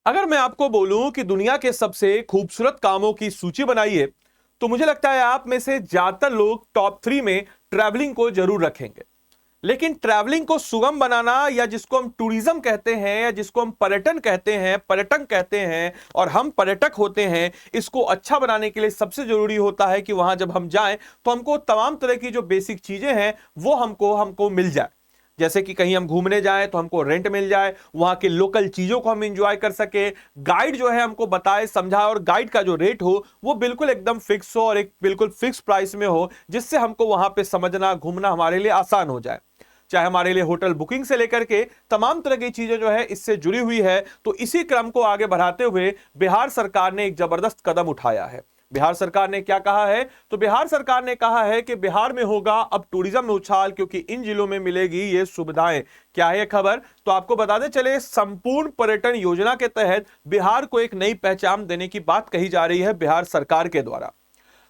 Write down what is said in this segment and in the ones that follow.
अगर मैं आपको बोलूं कि दुनिया के सबसे खूबसूरत कामों की सूची बनाइए तो मुझे लगता है आप में से ज्यादातर लोग टॉप 3 में ट्रैवलिंग को जरूर रखेंगे। लेकिन ट्रैवलिंग को सुगम बनाना या जिसको हम टूरिज्म कहते हैं या जिसको हम पर्यटन कहते हैं, पर्यटन कहते हैं और हम पर्यटक होते हैं, इसको अच्छा बनाने के लिए सबसे जरूरी होता है कि वहां जब हम जाएं तो हमको तमाम तरह की जो बेसिक चीजें हैं वो हमको हमको मिल जाए। जैसे कि कहीं हम घूमने जाएं तो हमको रेंट मिल जाए, वहां के लोकल चीजों को हम एंजॉय कर सके, गाइड जो है हमको बताए समझाए और गाइड का जो रेट हो वो बिल्कुल एकदम फिक्स हो और एक बिल्कुल फिक्स प्राइस में हो, जिससे हमको वहां पे समझना घूमना हमारे लिए आसान हो जाए। चाहे हमारे लिए होटल बुकिंग से लेकर के तमाम तरह की चीजें जो है इससे जुड़ी हुई है। तो इसी क्रम को आगे बढ़ाते हुए बिहार सरकार ने एक जबरदस्त कदम उठाया है। बिहार सरकार ने क्या कहा है? तो बिहार सरकार ने कहा है कि बिहार में होगा अब टूरिज्म में उछाल, क्योंकि इन जिलों में मिलेगी ये सुविधाएं। क्या है खबर? तो आपको बताते चले, संपूर्ण पर्यटन योजना के तहत बिहार को एक नई पहचान देने की बात कही जा रही है बिहार सरकार के द्वारा।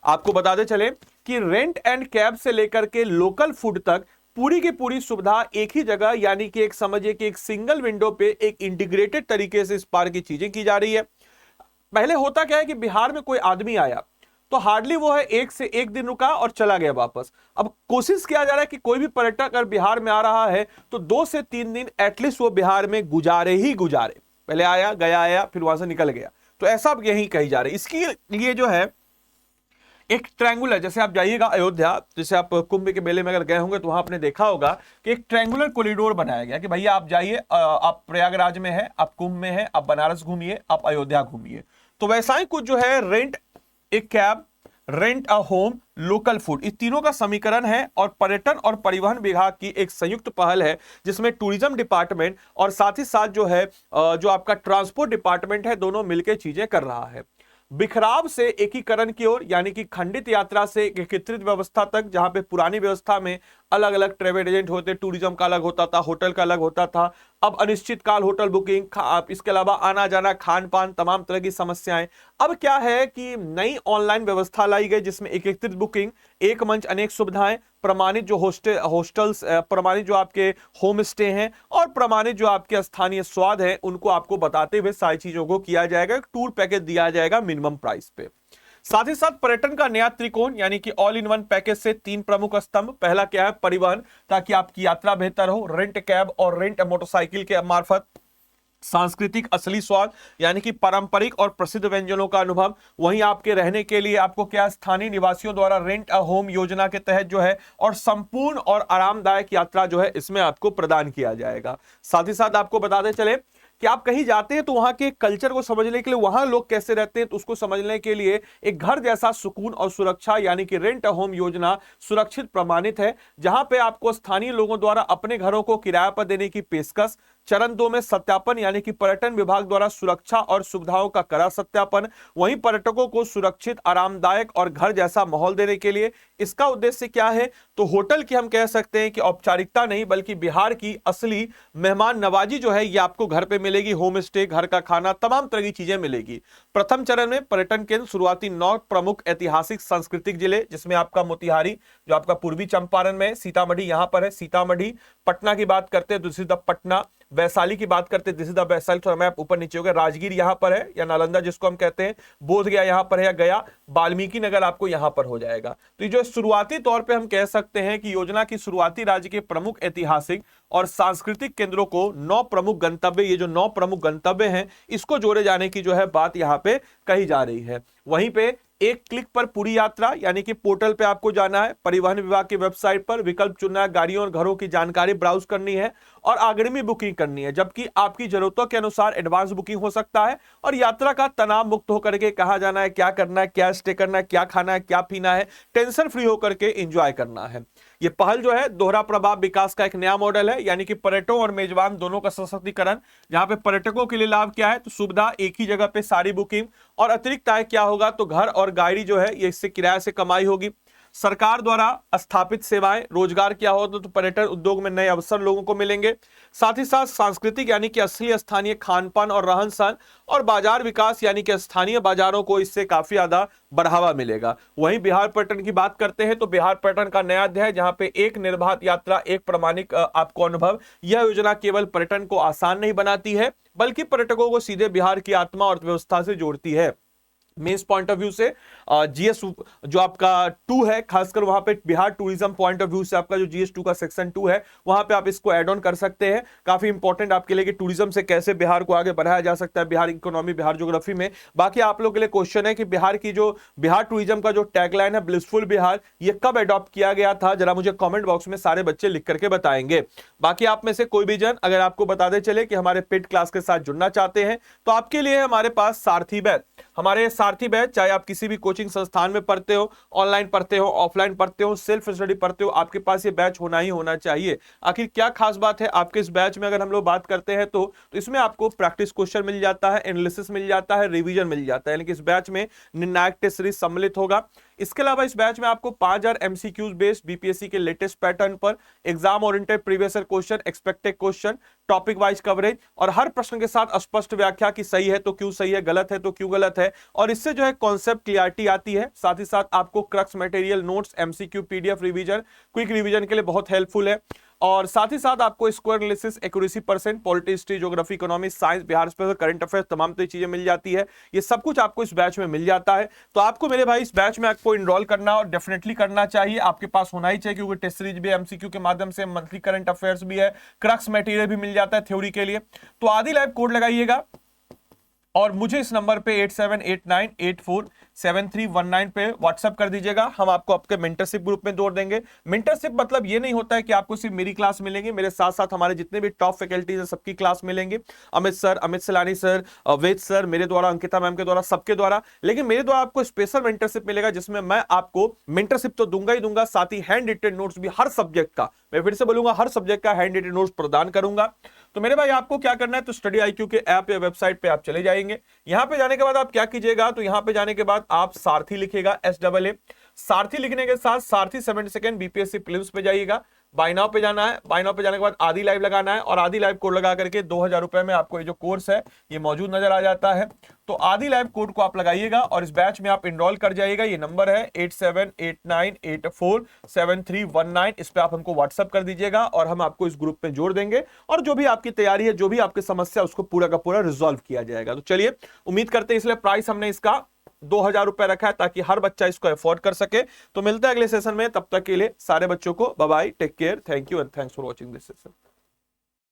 आपको बताते चले कि रेंट एंड कैब से लेकर के लोकल फूड तक पूरी की पूरी सुविधा एक ही जगह, यानी कि एक समझिए कि एक सिंगल विंडो पे एक इंटीग्रेटेड तरीके से इस पार की चीजें की जा रही है। पहले होता क्या है कि बिहार में कोई आदमी आया तो हार्डली वो है एक से एक दिन रुका और चला गया वापस। अब कोशिश किया जा रहा है कि कोई भी पर्यटक अगर बिहार में आ रहा है तो 2 से 3 दिन एटलीस्ट वो बिहार में गुजारे ही गुजारे। पहले आया गया, आया फिर वहां से निकल गया। तो ऐसा अब यही कही जा रही है। इसके लिए जो है एक ट्रायंगुलर, जैसे आप जाइएगा अयोध्या, जैसे आप कुंभ के मेले में अगर गए होंगे तो वहां आपने देखा होगा कि एक ट्रायंगुलर कॉरिडोर बनाया गया कि भैया आप जाइए, आप प्रयागराज में है, आप कुंभ में है, आप बनारस घूमिए, आप अयोध्या घूमिए। तो वैसा ही कुछ जो है, रेंट एक cab, rent a home, local food, इस तीनों का समीकरण है और पर्यटन और परिवहन विभाग की एक संयुक्त पहल है, जिसमें टूरिज्म डिपार्टमेंट और साथ ही साथ जो है जो आपका ट्रांसपोर्ट डिपार्टमेंट है, दोनों मिलकर चीजें कर रहा है। बिखराव से एकीकरण की ओर, यानी कि खंडित यात्रा से एकीकृत व्यवस्था तक, जहां पे पुरानी व्यवस्था में अलग अलग ट्रेवल एजेंट होते, टूरिज्म का अलग होता था, होटल का अलग होता था। अब अनिश्चित काल होटल बुकिंग, इसके अलावा आना जाना, खान पान, तमाम तरह की समस्याएं। अब क्या है कि नई ऑनलाइन व्यवस्था लाई गई जिसमें एकीकृत बुकिंग, एक मंच अनेक सुविधाएं, प्रमाणित जो हॉस्टल्स, प्रमाणित जो आपके होम स्टे हैं और प्रमाणित जो आपके स्थानीय स्वाद है, उनको आपको बताते हुए सारी चीजों को किया जाएगा। एक टूर पैकेज दिया जाएगा मिनिमम प्राइस पे। साथ ही साथ पर्यटन का नया त्रिकोण, यानी कि ऑल इन वन पैकेज से 3 प्रमुख स्तंभ। पहला क्या है? परिवहन, ताकि आपकी यात्रा बेहतर हो, रेंट कैब और रेंट मोटरसाइकिल के मार्फत। सांस्कृतिक असली स्वाद, यानी कि पारंपरिक और प्रसिद्ध व्यंजनों का अनुभव। वहीं आपके रहने के लिए आपको क्या, स्थानीय निवासियों द्वारा रेंट अ होम योजना के तहत जो है और संपूर्ण और आरामदायक यात्रा जो है इसमें आपको प्रदान किया जाएगा। साथ ही साथ आपको बताते चले कि आप कहीं जाते हैं तो वहां के कल्चर को समझने के लिए, वहां लोग कैसे रहते हैं तो उसको समझने के लिए एक घर जैसा सुकून और सुरक्षा, यानी कि रेंट अ होम योजना सुरक्षित प्रमाणित है, जहां पे आपको स्थानीय लोगों द्वारा अपने घरों को किराए पर देने की पेशकश। चरण 2 में सत्यापन, यानी कि पर्यटन विभाग द्वारा सुरक्षा और सुविधाओं का कड़ा सत्यापन। वहीं पर्यटकों को सुरक्षित, आरामदायक और घर जैसा माहौल देने के लिए इसका उद्देश्य क्या है? तो होटल की हम कह सकते हैं कि औपचारिकता नहीं, बल्कि बिहार की असली मेहमान नवाजी जो है ये आपको घर पे मिलेगी। होम स्टे, घर का खाना, तमाम तरह की चीजें मिलेगी। प्रथम चरण में पर्यटन केंद्र, शुरुआती 9 प्रमुख ऐतिहासिक सांस्कृतिक जिले, जिसमें आपका मोतिहारी जो आपका पूर्वी चंपारण में, सीतामढ़ी यहां पर है, सीतामढ़ी। पटना की बात करते हैं तो this is the Patna. Vaishali की बात करते हैं, दिस इज द वैशाली, थोड़ा मैप ऊपर नीचे हो गया। राजगीर यहां पर है या नालंदा जिसको हम कहते हैं, बोधगया यहां पर है या गया, वाल्मीकि नगर आपको यहां पर हो जाएगा। तो ये जो शुरुआती तौर पे हम कह सकते हैं कि योजना की शुरुआती राज्य के प्रमुख ऐतिहासिक और सांस्कृतिक केंद्रों को 9 प्रमुख गंतव्य, ये जो 9 प्रमुख गंतव्य हैं इसको जोड़े जाने की जो है बात यहां पे कही जा रही है। वहीं पे एक क्लिक पर पूरी यात्रा, यानी कि पोर्टल पे आपको जाना है, परिवहन विभाग की वेबसाइट पर विकल्प चुनना है, गाड़ियों और घरों की जानकारी ब्राउज करनी है और अग्रिमी बुकिंग करनी है, जबकि आपकी जरूरतों के अनुसार एडवांस बुकिंग हो सकता है। और यात्रा का तनाव मुक्त होकर के कहां जाना है, क्या करना है, क्या स्टे करना है, क्या खाना है, क्या पीना है, टेंशन फ्री होकर के एंजॉय करना है। ये पहल जो है दोहरा प्रभाव विकास का एक नया मॉडल है, यानी कि पर्यटकों और मेजबान दोनों का सशक्तिकरण। जहां पे पर्यटकों के लिए लाभ क्या है? तो सुविधा, एक ही जगह पे सारी बुकिंग, और अतिरिक्त आय क्या होगा? तो घर और गाड़ी जो है ये इससे किराए से कमाई होगी। सरकार द्वारा स्थापित सेवाएं, रोजगार क्या हो तो पर्यटन उद्योग में नए अवसर लोगों को मिलेंगे। साथ ही साथ सांस्कृतिक यानी कि असली स्थानीय खान पान और रहन सहन, और बाजार विकास यानी कि स्थानीय बाजारों को इससे काफी ज्यादा बढ़ावा मिलेगा। वहीं बिहार पर्यटन की बात करते हैं तो बिहार पर्यटन का नया अध्याय, जहां पे एक निर्बाध यात्रा एक प्रामाणिक आपको अनुभव। यह योजना केवल पर्यटन को आसान नहीं बनाती है बल्कि पर्यटकों को सीधे बिहार की आत्मा और अर्थव्यवस्था से जोड़ती है। मेंस पॉइंट ऑफ व्यू से जीएस जो आपका 2 है, खासकर वहां पे Bihar tourism point of view से आपका जो जीएस 2 का सेक्शन 2 है, वहां पे आप इसको ऐड ऑन कर सकते हैं। काफी इंपॉर्टेंट आपके लिए कि टूरिज्म से कैसे बिहार को आगे बढ़ाया जा सकता है, बिहार इकोनॉमी, बिहार ज्योग्राफी में। बाकी आप लोगों के लिए क्वेश्चन है कि बिहार की जो बिहार टूरिज्म का जो टैगलाइन है ब्लिसफुल बिहार, ये कब अडॉप्ट किया गया था, जरा मुझे कॉमेंट बॉक्स में सारे बच्चे लिख करके बताएंगे। बाकी आप में से कोई भी जन अगर आपको बताते चले कि हमारे पेड क्लास के साथ जुड़ना चाहते हैं तो आपके लिए हमारे पास सारथी बैच। हमारे सारथी बैच, चाहे आप किसी भी कोचिंग संस्थान में पढ़ते हो, ऑनलाइन पढ़ते हो, ऑफलाइन पढ़ते हो, सेल्फ स्टडी पढ़ते हो, आपके पास ये बैच होना ही होना चाहिए। आखिर क्या खास बात है आपके इस बैच में, अगर हम लोग बात करते हैं तो इसमें आपको प्रैक्टिस क्वेश्चन मिल जाता है, एनालिसिस मिल जाता है, रिवीजन मिल जाता है, यानी कि इस बैच में निर्णायक टेस्ट सीरीज सम्मिलित होगा। इसके अलावा इस बैच में आपको 5000 एमसीक्यूज बेस्ड बीपीएससी के लेटेस्ट पैटर्न पर exam oriented previous year question, expected question, topic wise coverage और हर प्रश्न के साथ स्पष्ट व्याख्या कि सही है तो क्यों सही है, गलत है तो क्यों गलत है, और इससे जो है कॉन्सेप्ट क्लियरिटी आती है। साथ ही साथ आपको crux material, notes, MCQ, PDF revision, quick revision के लिए बहुत हेल्पफुल है। और साथ ही साथ आपको square analysis, accuracy percent, polity, history, geography, economy, science, Bihar special, current affairs, तमाम तरह चीजें मिल जाती है। ये सब कुछ आपको इस बैच में मिल जाता है। तो आपको मेरे भाई इस बैच में आपको इनरोल करना और डेफिनेटली करना चाहिए, आपके पास होना ही चाहिए, क्योंकि टेस्ट सीरीज भी एमसीक्यू के माध्यम से, मंथली करंट अफेयर्स भी है, क्रक्स मटेरियल भी मिल जाता है थ्योरी के लिए। तो आदि लाइव कोड लगाइएगा और मुझे इस नंबर पे 8789847319 पे व्हाट्सएप कर दीजिएगा। हम आपको आपके मेंटरशिप ग्रुप में जोड़ देंगे। मेंटरशिप मतलब ये नहीं होता है कि आपको सिर्फ मेरी क्लास मिलेंगी, मेरे साथ साथ हमारे जितने भी टॉप फैकल्टीज हैं सबकी क्लास मिलेंगे। अमित सर, अमित सलानी सर, वेद सर, मेरे द्वारा, अंकिता मैम के द्वारा, सबके द्वारा। लेकिन मेरे द्वारा आपको स्पेशल मेंटरशिप मिलेगा जिसमें मैं आपको मेंटरशिप तो दूंगा ही दूंगा, साथ ही हैंड रिटेन नोट्स भी हर सब्जेक्ट का, मैं फिर से बोलूंगा, हर सब्जेक्ट का हैंड रिटेन नोट्स प्रदान करूंगा। तो मेरे भाई आपको क्या करना है, तो स्टडी आईक्यू के ऐप या वेबसाइट पे आप चले जाएंगे। यहां पे जाने के बाद आप क्या कीजिएगा, तो यहां पे जाने के बाद आप सारथी लिखिएगा, SAA। सारथी लिखने के साथ सारथी 70 सेकंड बीपीएससी प्रीलिम्स पे जाइएगा। बाय नाउ पे जाना है, बाय नाउ पे जाने के बाद आदि लाइव लगाना है और आदि लाइव कोड लगा करके 2000 रुपए में आपको ये जो कोर्स है ये मौजूद नजर आ जाता है। तो आदि लाइव कोड को आप लगाइएगा और इस बैच में आप इनरोल कर जाइएगा। ये नंबर है 8789847319, इस पे आप हमको व्हाट्सअप कर दीजिएगा और हम आपको इस ग्रुप में जोड़ देंगे और जो भी आपकी तैयारी है, जो भी आपकी समस्या, उसको पूरा का पूरा रिजॉल्व किया जाएगा। तो चलिए, उम्मीद करते हैं, इसलिए प्राइस हमने इसका 2000 रुपए रखा है ताकि हर बच्चा इसको अफोर्ड कर सके। तो मिलता है अगले सेशन में, तब तक के लिए सारे बच्चों को bye bye, take care, thank you and thanks for watching this session.